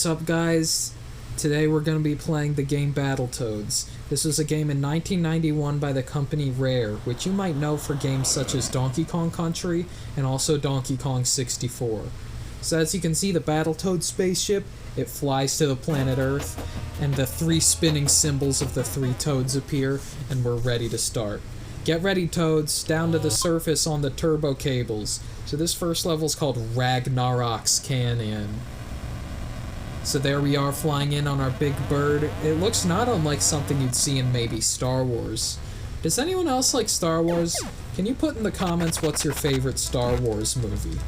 What's up, guys? Today we're going to be playing the game Battletoads. This was a game in 1991 by the company Rare, which you might know for games such as Donkey Kong Country and also Donkey Kong 64. So as you can see, the Battletoad spaceship, it flies to the planet Earth, and the three spinning symbols of the three toads appear, and we're ready to start. Get ready, Toads, down to the surface on the turbo cables. So this first level is called Ragnarok's Canyon. So there we are flying in on our big bird. It looks not unlike something you'd see in maybe Star Wars. Does anyone else like Star Wars? Can you put in the comments what's your favorite Star Wars movie?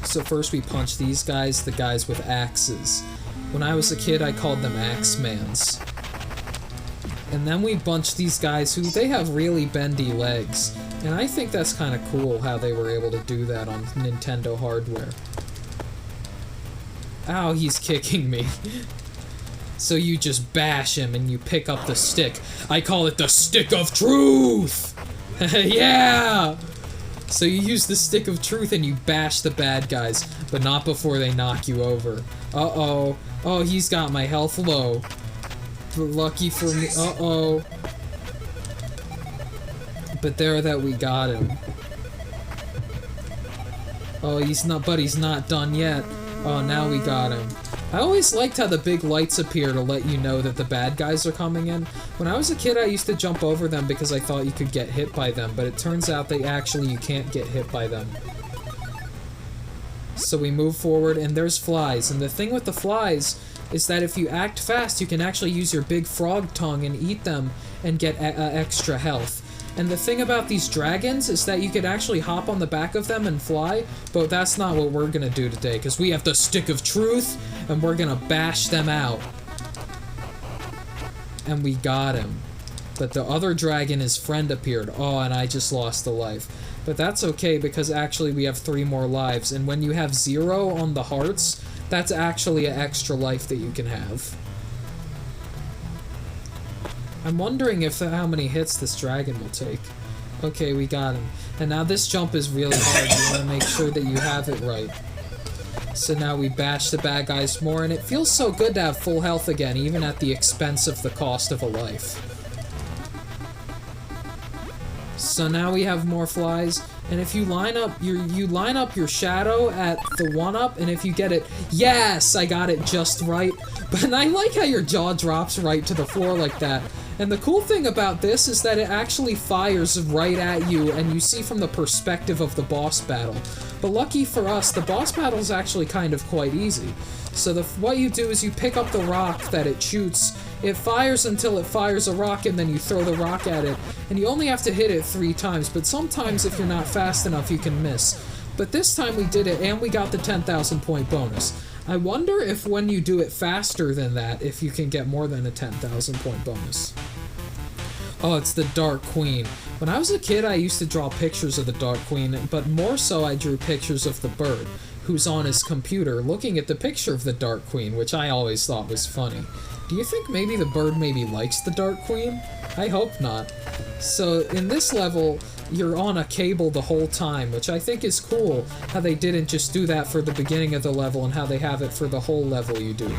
So first we punch these guys, the guys with axes. When I was a kid, I called them Axemans. And then we bunch these guys who, they have really bendy legs. And I think that's kind of cool how they were able to do that on Nintendo hardware. Ow, he's kicking me. So you just bash him and you pick up the stick. I call it the Stick of Truth! Yeah! So you use the Stick of Truth and you bash the bad guys, but not before they knock you over. Uh-oh. Oh, he's got my health low. Lucky for me. Uh-oh. But there that we got him. Oh, he's not done yet. Oh, now we got him. I always liked how the big lights appear to let you know that the bad guys are coming in. When I was a kid, I used to jump over them because I thought you could get hit by them, but it turns out that actually you can't get hit by them. So we move forward, and there's flies, and the thing with the flies is that if you act fast, you can actually use your big frog tongue and eat them and get extra health. And the thing about these dragons is that you could actually hop on the back of them and fly, but that's not what we're gonna do today, because we have the Stick of Truth, and we're gonna bash them out. And we got him. But the other dragon, his friend, appeared. Oh, and I just lost a life. But that's okay, because actually we have 3 more lives, and when you have 0 on the hearts, that's actually an extra life that you can have. I'm wondering if how many hits this dragon will take. Okay, we got him. And now this jump is really hard. You want to make sure that you have it right. So now we bash the bad guys more, and it feels so good to have full health again, even at the expense of the cost of a life. So now we have more flies, and if you line up your shadow at the 1-up, and if you get it, yes, I got it just right. But I like how your jaw drops right to the floor like that. And the cool thing about this is that it actually fires right at you, and you see from the perspective of the boss battle. But lucky for us, the boss battle is actually kind of quite easy. So what you do is you pick up the rock that it shoots, it fires until it fires a rock, and then you throw the rock at it, and you only have to hit it 3 times, but sometimes if you're not fast enough, you can miss. But this time we did it, and we got the 10,000 point bonus. I wonder if when you do it faster than that, if you can get more than a 10,000 point bonus. Oh, it's the Dark Queen. When I was a kid, I used to draw pictures of the Dark Queen, but more so I drew pictures of the bird, who's on his computer looking at the picture of the Dark Queen, which I always thought was funny. Do you think maybe the bird maybe likes the Dark Queen? I hope not. So in this level, you're on a cable the whole time, which I think is cool, how they didn't just do that for the beginning of the level and how they have it for the whole level you do.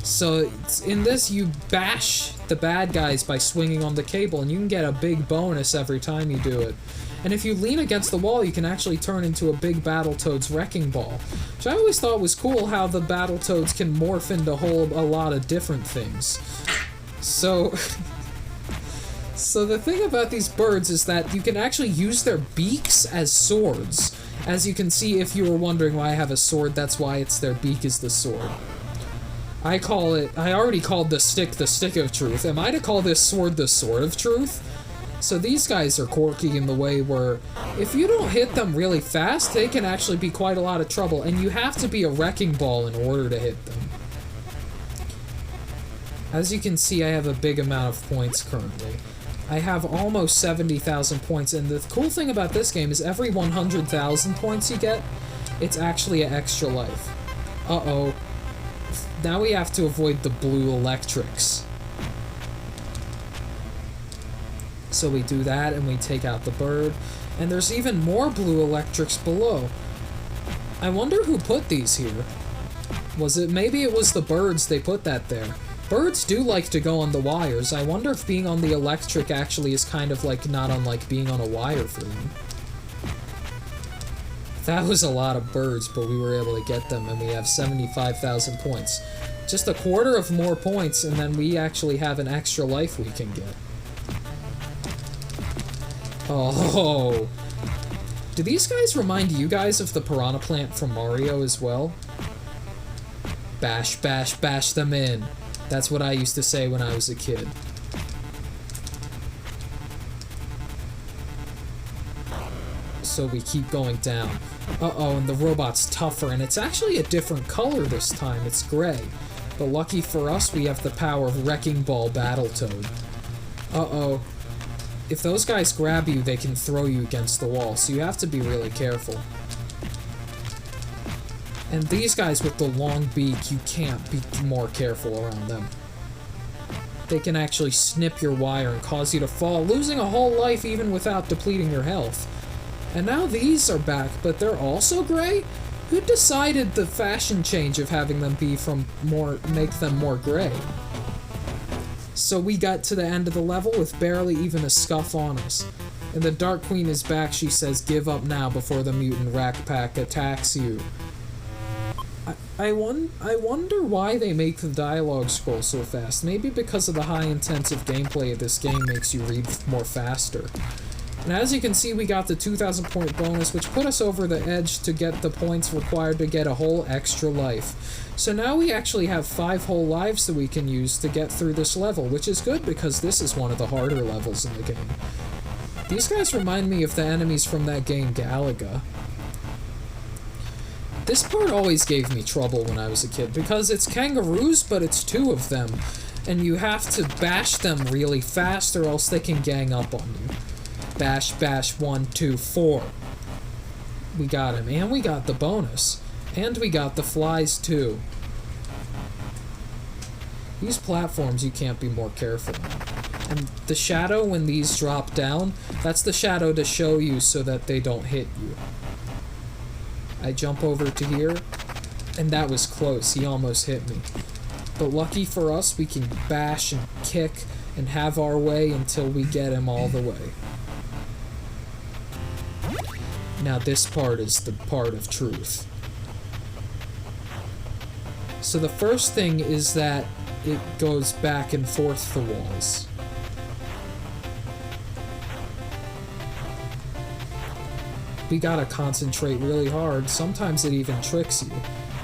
So in this, you bash the bad guys by swinging on the cable, and you can get a big bonus every time you do it. And if you lean against the wall, you can actually turn into a big Battletoads wrecking ball, which I always thought was cool how the Battletoads can morph into a lot of different things. So so the thing about these birds is that you can actually use their beaks as swords. As you can see, if you were wondering why I have a sword, that's why it's their beak is the sword. I already called the Stick of Truth. Am I to call this sword the Sword of Truth? So these guys are quirky in the way where if you don't hit them really fast, they can actually be quite a lot of trouble, and you have to be a wrecking ball in order to hit them. As you can see, I have a big amount of points currently. I have almost 70,000 points, and the cool thing about this game is every 100,000 points you get, it's actually an extra life. Uh-oh. Now we have to avoid the blue electrics. So we do that, and we take out the bird, and there's even more blue electrics below. I wonder who put these here. Was it? Maybe it was the birds they put that there. Birds do like to go on the wires. I wonder if being on the electric actually is kind of like not unlike being on a wire for them. That was a lot of birds, but we were able to get them, and we have 75,000 points. Just a quarter of more points, and then we actually have an extra life we can get. Oh. Do these guys remind you guys of the piranha plant from Mario as well? Bash, bash, bash them in. That's what I used to say when I was a kid. So we keep going down. Uh-oh, and the robot's tougher, and it's actually a different color this time. It's gray. But lucky for us, we have the power of Wrecking Ball Battletoad. Uh-oh. If those guys grab you, they can throw you against the wall, so you have to be really careful. And these guys with the long beak, you can't be more careful around them. They can actually snip your wire and cause you to fall, losing a whole life even without depleting your health. And now these are back, but they're also gray? Who decided the fashion change of having them be from make them more gray? So we got to the end of the level with barely even a scuff on us. And the Dark Queen is back. She says, "Give up now before the mutant Rack Pack attacks you." I wonder why they make the dialogue scroll so fast. Maybe because of the high intensive gameplay of this game makes you read more faster. And as you can see, we got the 2,000 point bonus, which put us over the edge to get the points required to get a whole extra life. So now we actually have 5 whole lives that we can use to get through this level, which is good because this is one of the harder levels in the game. These guys remind me of the enemies from that game, Galaga. This part always gave me trouble when I was a kid, because it's kangaroos, but it's 2 of them, and you have to bash them really fast or else they can gang up on you. Bash, bash, 1, 2, 4. We got him, and we got the bonus. And we got the flies, too. These platforms, you can't be more careful. And the shadow, when these drop down, that's the shadow to show you so that they don't hit you. I jump over to here, and that was close. He almost hit me. But lucky for us, we can bash and kick and have our way until we get him all the way. Now this part is the part of truth. So the first thing is that it goes back and forth the walls. We gotta concentrate really hard. Sometimes it even tricks you.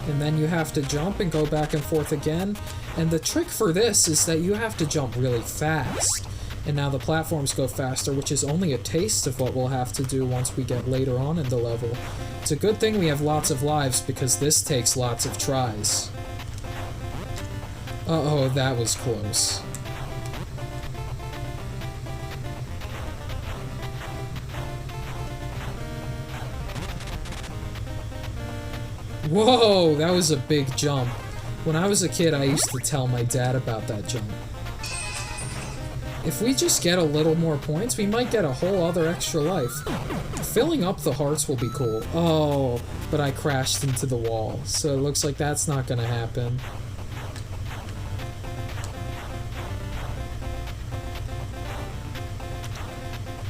And then you have to jump and go back and forth again. And the trick for this is that you have to jump really fast. And now the platforms go faster, which is only a taste of what we'll have to do once we get later on in the level. It's a good thing we have lots of lives, because this takes lots of tries. Uh-oh, that was close. Whoa, that was a big jump. When I was a kid, I used to tell my dad about that jump. If we just get a little more points, we might get a whole other extra life. Filling up the hearts will be cool. Oh, but I crashed into the wall, so it looks like that's not gonna happen.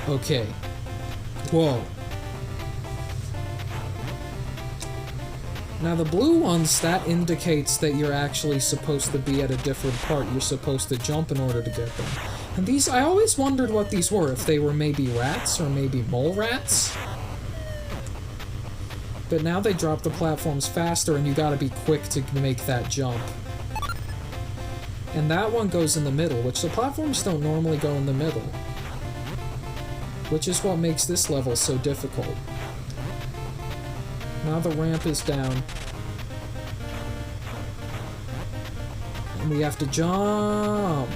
Okay. Whoa. Now the blue ones, that indicates that you're actually supposed to be at a different part. You're supposed to jump in order to get them. And these, I always wondered what these were, if they were maybe rats or maybe mole rats. But now they drop the platforms faster and you gotta be quick to make that jump. And that one goes in the middle, which the platforms don't normally go in the middle. Which is what makes this level so difficult. Now the ramp is down. And we have to jump.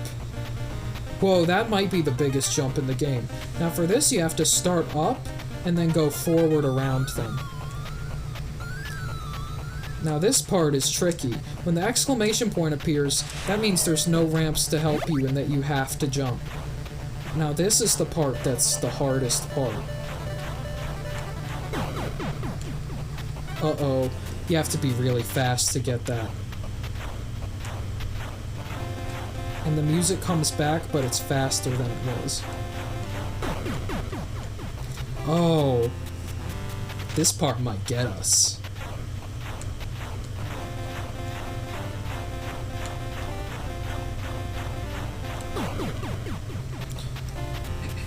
Whoa, that might be the biggest jump in the game. Now for this, you have to start up and then go forward around them. Now this part is tricky. When the exclamation point appears, that means there's no ramps to help you and that you have to jump. Now this is the part that's the hardest part. Uh-oh. You have to be really fast to get that. And the music comes back, but it's faster than it was. Oh. This part might get us.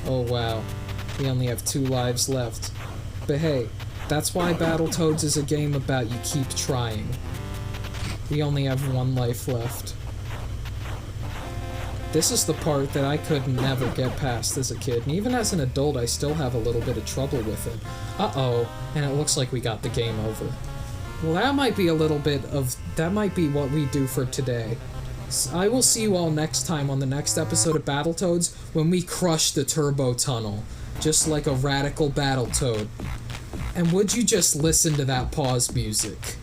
Oh wow. We only have 2 lives left. But hey, that's why Battletoads is a game about you keep trying. We only have 1 life left. This is the part that I could never get past as a kid, and even as an adult I still have a little bit of trouble with it. Uh-oh, and it looks like we got the game over. Well, that might be what we do for today. I will see you all next time on the next episode of Battletoads when we crush the Turbo Tunnel, just like a radical Battletoad. And would you just listen to that pause music?